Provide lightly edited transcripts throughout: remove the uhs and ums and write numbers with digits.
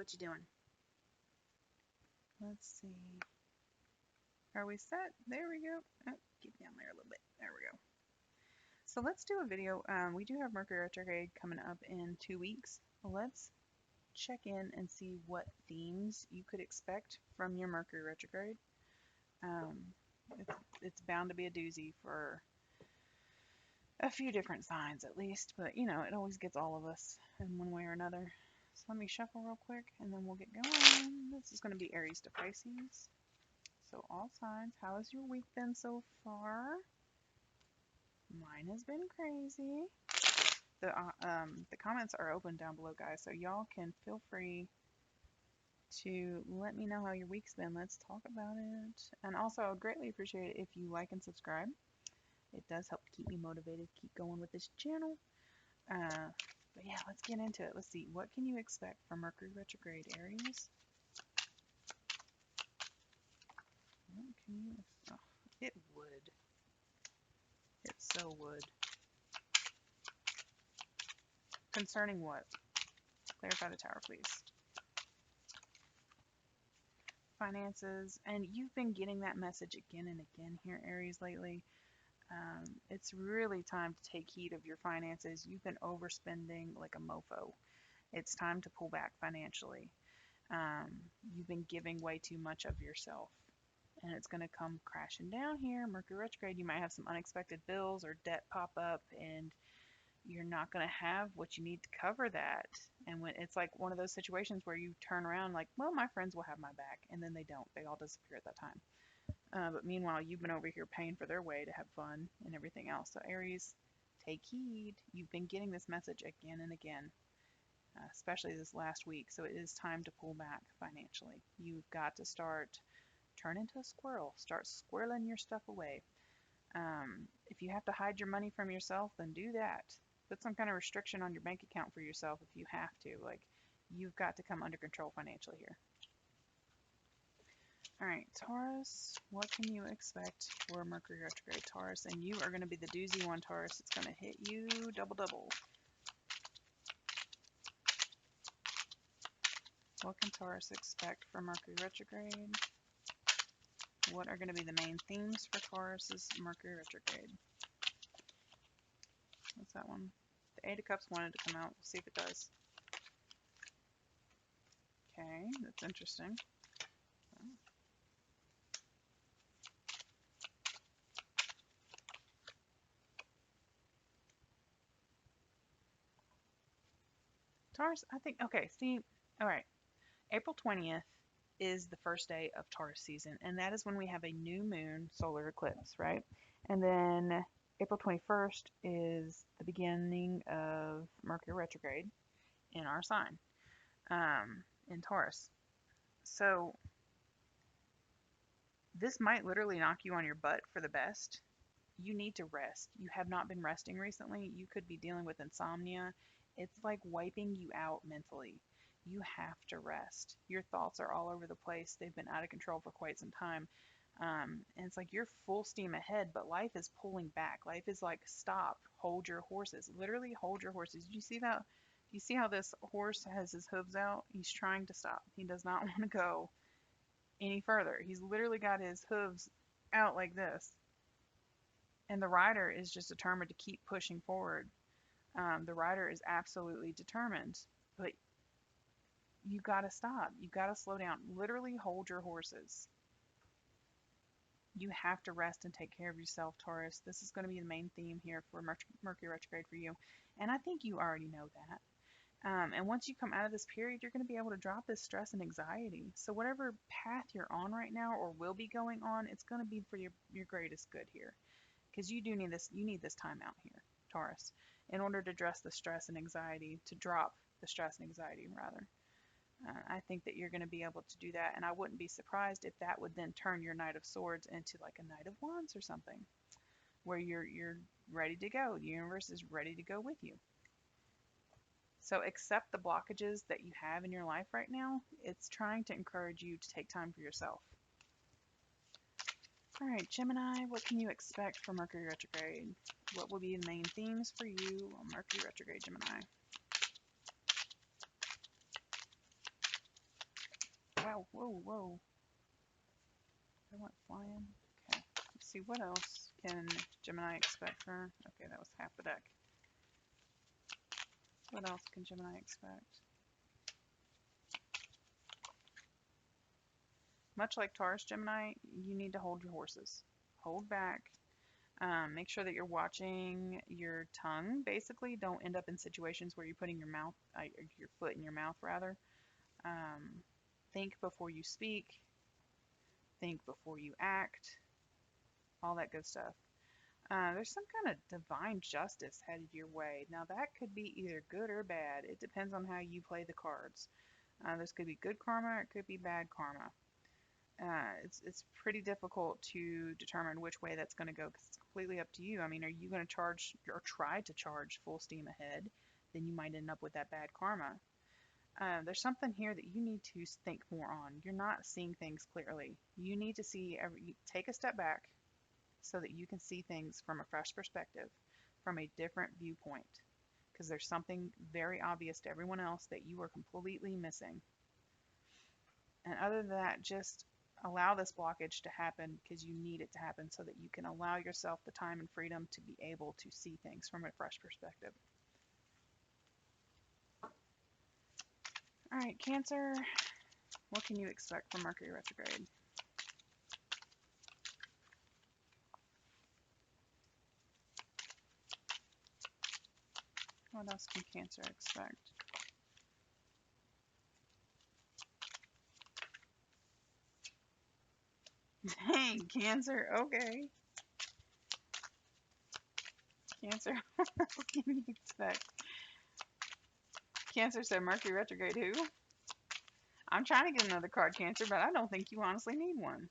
what you doing? Let's see. Are we set? There we go. Oh, get down there a little bit. There we go. So let's do a video. We do have Mercury Retrograde coming up in 2 weeks. Let's check in and see what themes you could expect from your Mercury Retrograde. It's bound to be a doozy for a few different signs at least, but you know, it always gets all of us in one way or another. So let me shuffle real quick and then we'll get going. This is going to be Aries to Pisces. So all signs, how has your week been so far? Mine has been crazy. The comments are open down below, guys, so y'all can feel free to let me know how your week's been. Let's talk about it. And also, I would greatly appreciate it if you like and subscribe. It does help keep me motivated to keep going with this channel. But yeah, let's get into it. Let's see. What can you expect from Mercury Retrograde, Aries? What can you... Oh, it would. It so would. Concerning what? Clarify the Tower, please. Finances. And you've been getting that message again and again here, Aries, lately. It's really time to take heed of your finances. You've been overspending like a mofo. It's time to pull back financially. You've been giving way too much of yourself, and it's going to come crashing down here. Mercury retrograde, you might have some unexpected bills or debt pop up, and you're not going to have what you need to cover that. And when it's like one of those situations where you turn around like, well, my friends will have my back, and then they don't. They all disappear at that time. But meanwhile, you've been over here paying for their way to have fun and everything else. So Aries, take heed. You've been getting this message again and again, especially this last week. So it is time to pull back financially. You've got to turn into a squirrel. Start squirreling your stuff away. If you have to hide your money from yourself, then do that. Put some kind of restriction on your bank account for yourself if you have to. Like, you've got to come under control financially here. Alright, Taurus, what can you expect for Mercury retrograde, Taurus? And you are going to be the doozy one, Taurus. It's going to hit you double. What can Taurus expect for Mercury retrograde? What are going to be the main themes for Taurus's Mercury retrograde? What's that one? The Eight of Cups wanted to come out. We'll see if it does. Okay, that's interesting. Taurus, I think, okay, see, all right. April 20th is the first day of Taurus season, and that is when we have a new moon solar eclipse, right? And then April 21st is the beginning of Mercury retrograde in our sign, in Taurus. So this might literally knock you on your butt for the best. You need to rest. You have not been resting recently. You could be dealing with insomnia. It's like wiping you out mentally. You have to rest. Your thoughts are all over the place. They've been out of control for quite some time. And it's like you're full steam ahead, but life is pulling back. Life is like, stop, hold your horses. Literally hold your horses. Do you see that? Do you see how this horse has his hooves out? He's trying to stop. He does not want to go any further. He's literally got his hooves out like this. And the rider is just determined to keep pushing forward. The rider is absolutely determined, but you got to stop. You got to slow down. Literally hold your horses. You have to rest and take care of yourself, Taurus. This is going to be the main theme here for Mercury retrograde for you. And I think you already know that. And once you come out of this period, you're going to be able to drop this stress and anxiety. So whatever path you're on right now or will be going on, it's going to be for your greatest good here. Because you do need this, you need this time out here, Taurus, in order to address the stress and anxiety, to drop the stress and anxiety, rather. I think that you're going to be able to do that, and I wouldn't be surprised if that would then turn your Knight of Swords into like a Knight of Wands or something, where you're ready to go. The universe is ready to go with you. So accept the blockages that you have in your life right now. It's trying to encourage you to take time for yourself. All right, Gemini, what can you expect for Mercury retrograde? What will be the main themes for you on Mercury retrograde, Gemini? wow. Whoa, whoa. I went flying. Okay. Let's see, what else can Gemini expect for... Okay, that was half the deck. What else can Gemini expect? Much like Taurus, Gemini, you need to hold your horses. Hold back. Make sure that you're watching your tongue. Basically, don't end up in situations where you're putting your mouth, your foot in your mouth, rather. Think before you speak. Think before you act. All that good stuff. There's some kind of divine justice headed your way. Now, that could be either good or bad. It depends on how you play the cards. This could be good karma, it could be bad karma. It's pretty difficult to determine which way that's going to go because it's completely up to you. I mean, are you going to charge or try to charge full steam ahead? Then you might end up with that bad karma. There's something here that you need to think more on. You're not seeing things clearly. You need to take a step back so that you can see things from a fresh perspective, from a different viewpoint, because there's something very obvious to everyone else that you are completely missing. And other than that, just allow this blockage to happen because you need it to happen so that you can allow yourself the time and freedom to be able to see things from a fresh perspective. All right, Cancer, what can you expect from Mercury retrograde? What else can Cancer expect? Dang, Cancer, okay. Cancer, what can you expect? Cancer said Mercury retrograde who? I'm trying to get another card, Cancer, but I don't think you honestly need one.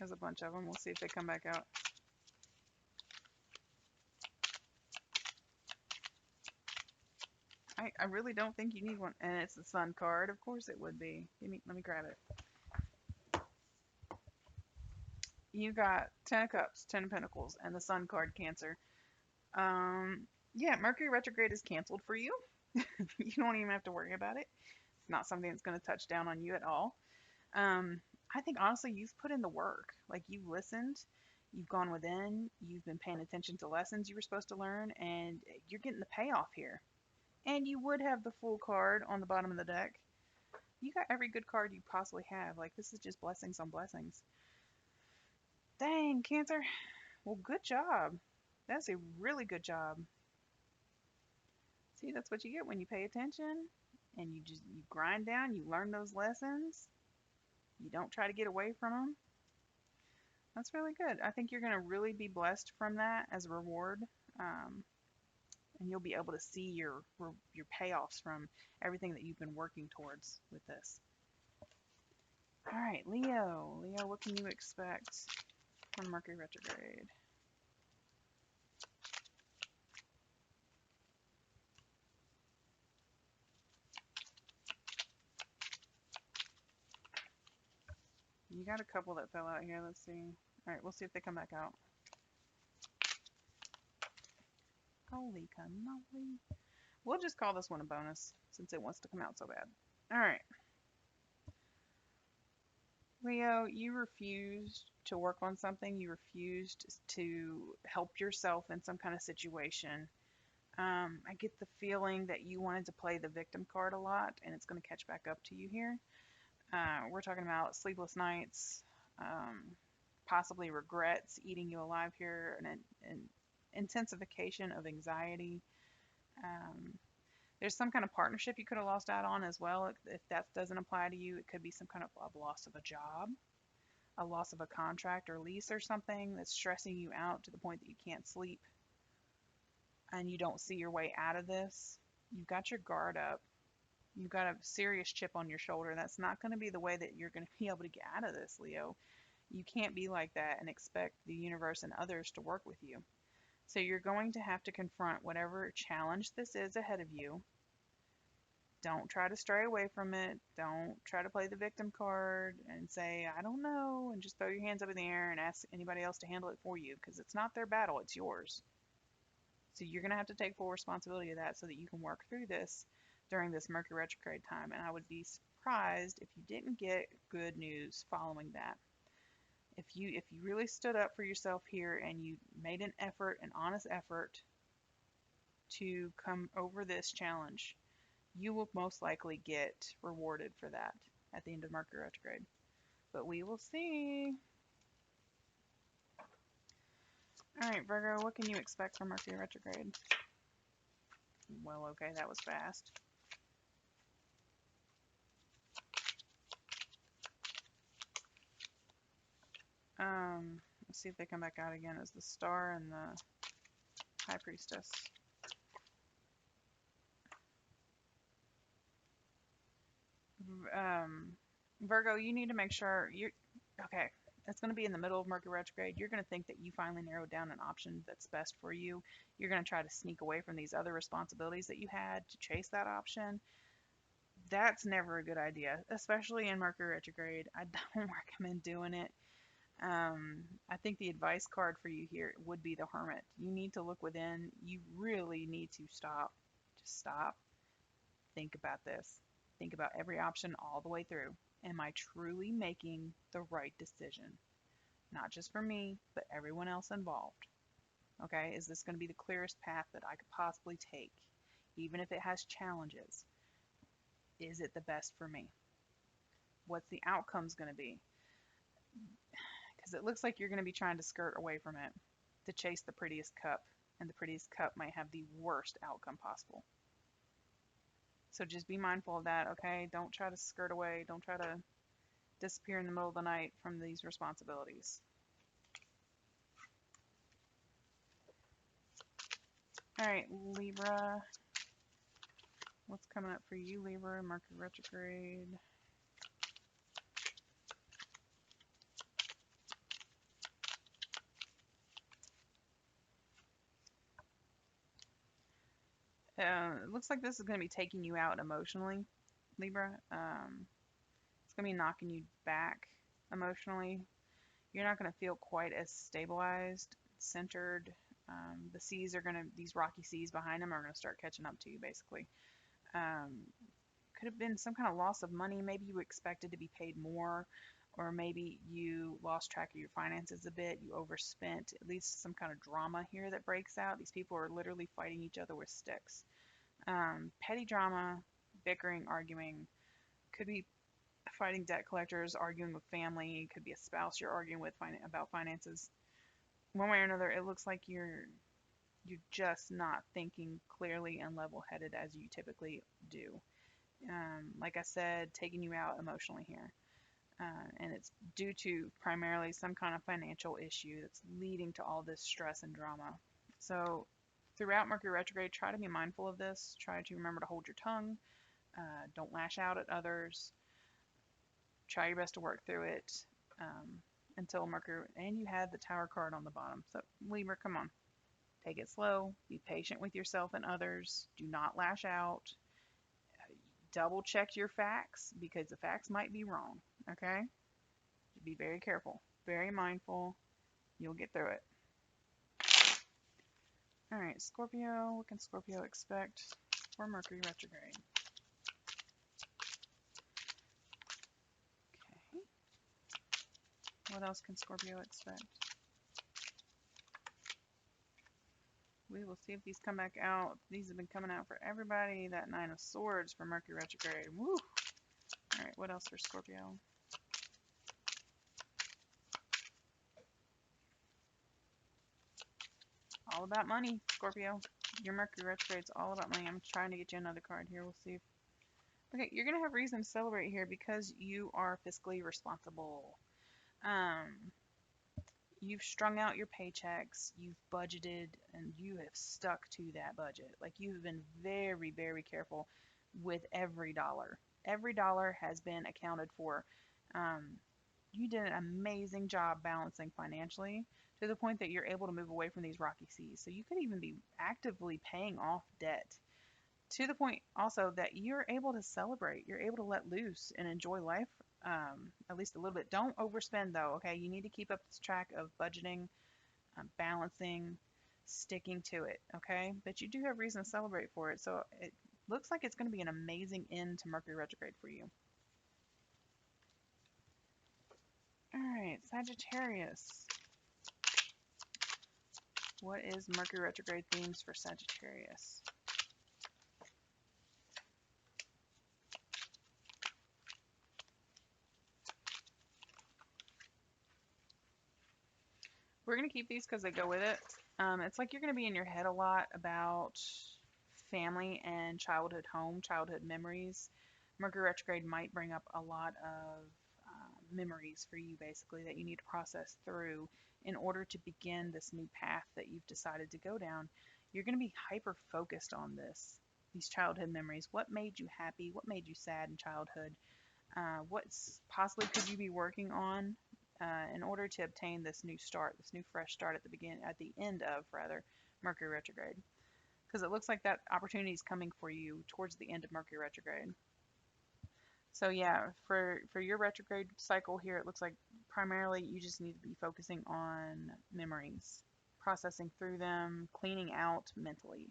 There's a bunch of them. We'll see if they come back out. I really don't think you need one. And it's the Sun card. Of course it would be. Let me grab it. You got 10 of Cups, 10 of Pentacles, and the Sun card, Cancer. Yeah, Mercury retrograde is canceled for you. You don't even have to worry about it. It's not something that's going to touch down on you at all. I think honestly you've put in the work. Like, you've listened, you've gone within, you've been paying attention to lessons you were supposed to learn, and you're getting the payoff here. And you would have the full card on the bottom of the deck. You got every good card you possibly have. Like, this is just blessings on blessings. Dang, Cancer. Well, good job. That's a really good job. See, that's what you get when you pay attention and you grind down, you learn those lessons. You don't try to get away from them. That's really good. I think you're going to really be blessed from that as a reward. And you'll be able to see your payoffs from everything that you've been working towards with this. All right, Leo. Leo, what can you expect from Mercury retrograde? You got a couple that fell out here. Let's see. All right, we'll see if they come back out. Holy cannoli. We'll just call this one a bonus since it wants to come out so bad. All right. Leo, you refused to work on something. You refused to help yourself in some kind of situation. I get the feeling that you wanted to play the victim card a lot, and it's going to catch back up to you here. We're talking about sleepless nights, possibly regrets eating you alive here, an intensification of anxiety. There's some kind of partnership you could have lost out on as well. If that doesn't apply to you, it could be some kind of a loss of a job, a loss of a contract or lease or something that's stressing you out to the point that you can't sleep and you don't see your way out of this. You've got your guard up. You've got a serious chip on your shoulder. That's not going to be the way that you're going to be able to get out of this, Leo. You can't be like that and expect the universe and others to work with you. So you're going to have to confront whatever challenge this is ahead of you. Don't try to stray away from it. Don't try to play the victim card and say, I don't know, and just throw your hands up in the air and ask anybody else to handle it for you, because it's not their battle, it's yours. So you're going to have to take full responsibility of that so that you can work through this during this Mercury retrograde time, and I would be surprised if you didn't get good news following that. If you really stood up for yourself here and you made an effort, an honest effort to come over this challenge, you will most likely get rewarded for that at the end of Mercury retrograde. But we will see. All right, Virgo, what can you expect from Mercury retrograde? Well, okay, that was fast. Let's see if they come back out again as the Star and the High Priestess. Virgo, you need to make sure you're okay. It's going to be in the middle of Mercury retrograde. You're going to think that you finally narrowed down an option that's best for you. You're going to try to sneak away from these other responsibilities that you had to chase that option. That's never a good idea, especially in Mercury retrograde. I don't recommend doing it. I think the advice card for you here would be the Hermit. You need to look within. You really need to stop. Just stop. Think about this. Think about every option all the way through. Am I truly making the right decision? Not just for me, but everyone else involved. Okay, is this going to be the clearest path that I could possibly take, even if it has challenges? Is it the best for me? What's the outcome's going to be? Because it looks like you're going to be trying to skirt away from it to chase the prettiest cup, and the prettiest cup might have the worst outcome possible. So just be mindful of that, okay? Don't try to skirt away. Don't try to disappear in the middle of the night from these responsibilities. All right, Libra. What's coming up for you, Libra? Mercury retrograde. It looks like this is going to be taking you out emotionally, Libra. It's going to be knocking you back emotionally. You're not going to feel quite as stabilized, centered. The seas are going to, these rocky seas behind them are going to start catching up to you, basically. Could have been some kind of loss of money. Maybe you expected to be paid more, or maybe you lost track of your finances a bit. You overspent. At least some kind of drama here that breaks out. These people are literally fighting each other with sticks. Petty drama, bickering, arguing. Could be fighting debt collectors, arguing with family. Could be a spouse you're arguing with about finances. One way or another, it looks like you're just not thinking clearly and level-headed as you typically do. Like I said, taking you out emotionally here. And it's due to primarily some kind of financial issue that's leading to all this stress and drama. So throughout Mercury retrograde, try to be mindful of this. Try to remember to hold your tongue. Don't lash out at others. Try your best to work through it until Mercury, and you had the Tower card on the bottom. So Libra, come on. Take it slow. Be patient with yourself and others. Do not lash out. Double check your facts because the facts might be wrong. Okay? Be very careful, very mindful. You'll get through it. All right, Scorpio. What can Scorpio expect for Mercury retrograde? Okay. What else can Scorpio expect? We will see if these come back out. These have been coming out for everybody. That Nine of Swords for Mercury retrograde. Woo! All right, what else for Scorpio? All about money, Scorpio. Your Mercury retrograde's all about money. I'm trying to get you another card here. We'll see if... Okay, you're going to have reason to celebrate here because you are fiscally responsible. You've strung out your paychecks, you've budgeted, and you have stuck to that budget. Like you have been very, very careful with every dollar. Every dollar has been accounted for. You did an amazing job balancing financially to the point that you're able to move away from these rocky seas. So you could even be actively paying off debt to the point also that you're able to celebrate. You're able to let loose and enjoy life at least a little bit. Don't overspend though, okay? You need to keep up this track of budgeting, balancing, sticking to it, okay? But you do have reason to celebrate for it. So Looks like it's going to be an amazing end to Mercury retrograde for you. All right, Sagittarius. What is Mercury retrograde themes for Sagittarius? We're going to keep these because they go with it. It's like you're going to be in your head a lot about family and childhood home, childhood memories. Mercury retrograde might bring up a lot of memories for you, basically, that you need to process through in order to begin this new path that you've decided to go down. You're going to be hyper focused on these childhood memories. What made you happy? What made you sad in childhood? What's possibly could you be working on in order to obtain this new start, this new fresh start at the end of rather Mercury retrograde? Because it looks like that opportunity is coming for you towards the end of Mercury retrograde. So yeah, for your retrograde cycle here, it looks like primarily you just need to be focusing on memories, processing through them, cleaning out mentally.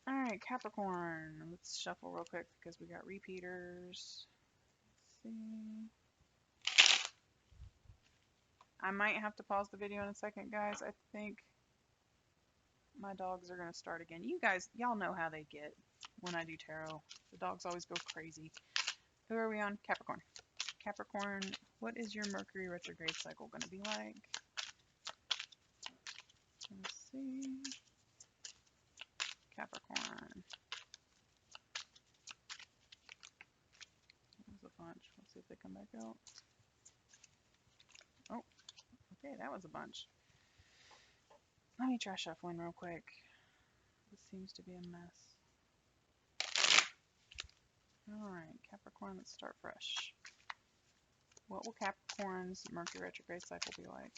All right, Capricorn. Let's shuffle real quick because we got repeaters. Let's see. I might have to pause the video in a second, guys. I think my dogs are going to start again. You guys, y'all know how they get when I do tarot. The dogs always go crazy. Who are we on? Capricorn. Capricorn, what is your Mercury retrograde cycle going to be like? Let's see. Capricorn. That was a bunch. Let's see if they come back out. Oh, okay, that was a bunch. Let me try shuffling real quick. This seems to be a mess. Alright, Capricorn, let's start fresh. What will Capricorn's Mercury retrograde cycle be like?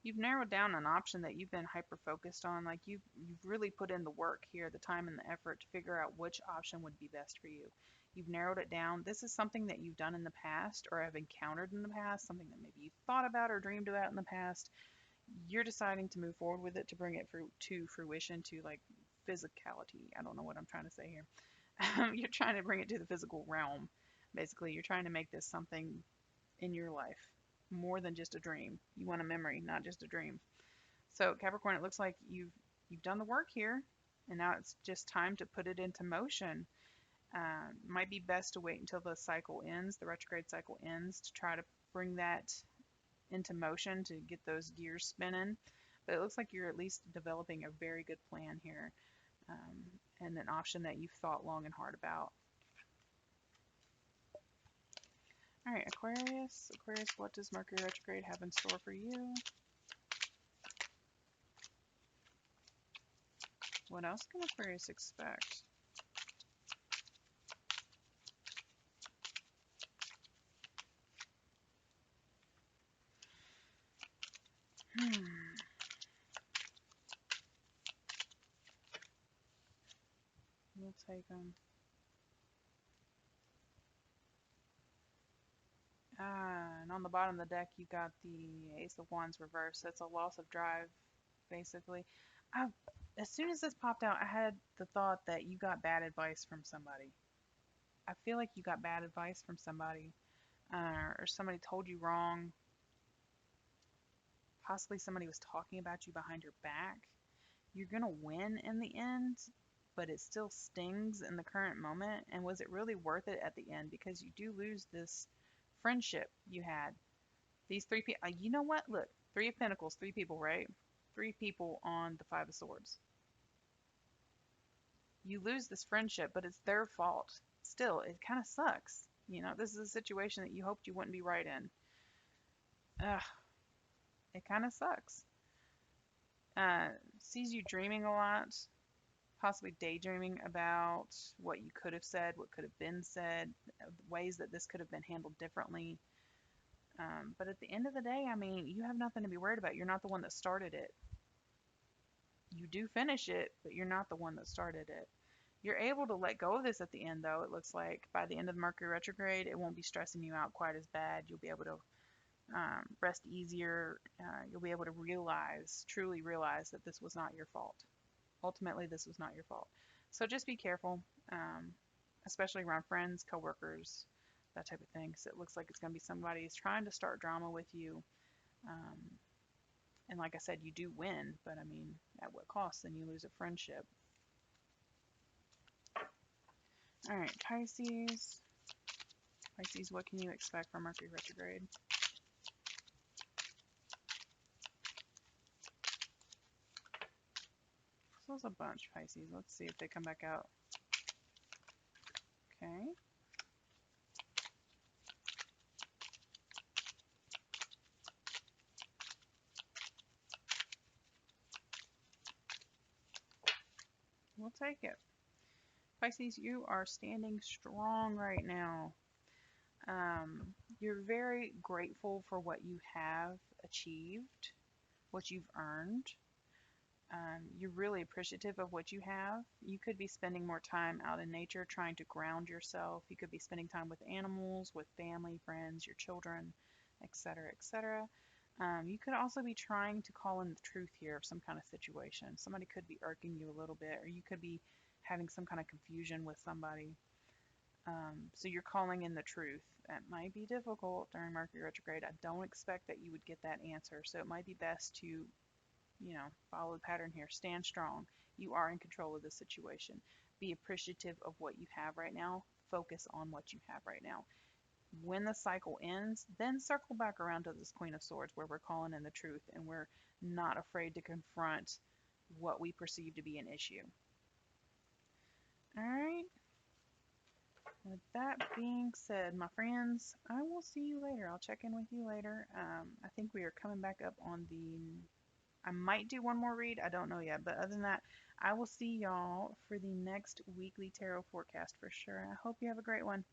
You've narrowed down an option that you've been hyper focused on. Like you've really put in the work here, the time and the effort to figure out which option would be best for you. You've narrowed it down. This is something that you've done in the past or have encountered in the past, something that maybe you thought about or dreamed about in the past. You're deciding to move forward with it to bring it to fruition, to like physicality. I don't know what I'm trying to say here. You're trying to bring it to the physical realm. Basically, you're trying to make this something in your life more than just a dream. You want a memory, not just a dream. So Capricorn, it looks like you've done the work here, and now it's just time to put it into motion. Might be best to wait until the cycle ends, the retrograde cycle ends, to try to bring that into motion to get those gears spinning. But it looks like you're at least developing a very good plan here, and an option that you've thought long and hard about. All right, Aquarius. Aquarius, what does Mercury retrograde have in store for you? What else can Aquarius expect? We'll take them. And on the bottom of the deck, you got the Ace of Wands reversed. That's a loss of drive, basically. I, as soon as this popped out, I had the thought that you got bad advice from somebody. I feel like you got bad advice from somebody, or somebody told you wrong. Possibly somebody was talking about you behind your back. You're going to win in the end, but it still stings in the current moment. And was it really worth it at the end? Because you do lose this friendship you had. These three people, you know what? Look, Three of Pentacles, three people, right? Three people on the Five of Swords. You lose this friendship, but it's their fault. Still, it kind of sucks. You know, this is a situation that you hoped you wouldn't be right in. Ugh, it kind of sucks. Sees you dreaming a lot, possibly daydreaming about what you could have said, what could have been said, ways that this could have been handled differently. But at the end of the day, I mean, you have nothing to be worried about. You're not the one that started it. You do finish it, but you're not the one that started it. You're able to let go of this at the end, though. It looks like by the end of the Mercury retrograde, it won't be stressing you out quite as bad. You'll be able to rest easier. You'll be able to realize, truly realize, that this was not your fault. Ultimately, this was not your fault. So just be careful, especially around friends, coworkers, that type of thing. Because it looks like it's going to be somebody who's trying to start drama with you. Um, and like I said, you do win, but I mean, at what cost? Then you lose a friendship. All right, Pisces. Pisces, what can you expect from Mercury retrograde? This was a bunch, Pisces. Let's see if they come back out. Okay. We'll take it. Pisces, you are standing strong right now. You're very grateful for what you have achieved, what you've earned. You're really appreciative of what you have. You could be spending more time out in nature trying to ground yourself. You could be spending time with animals, with family, friends, your children, etc., etc. You could also be trying to call in the truth here of some kind of situation. Somebody could be irking you a little bit, or you could be having some kind of confusion with somebody. So you're calling in the truth. That might be difficult during Mercury retrograde. I don't expect that you would get that answer. So it might be best to, follow the pattern here. Stand strong. You are in control of the situation. Be appreciative of what you have right now. Focus on what you have right now. When the cycle ends, then circle back around to this Queen of Swords where we're calling in the truth and we're not afraid to confront what we perceive to be an issue. All right. With that being said, my friends, I will see you later. I'll check in with you later. I think we are coming back up on the. I might do one more read. I don't know yet. But other than that, I will see y'all for the next weekly tarot forecast for sure. I hope you have a great one.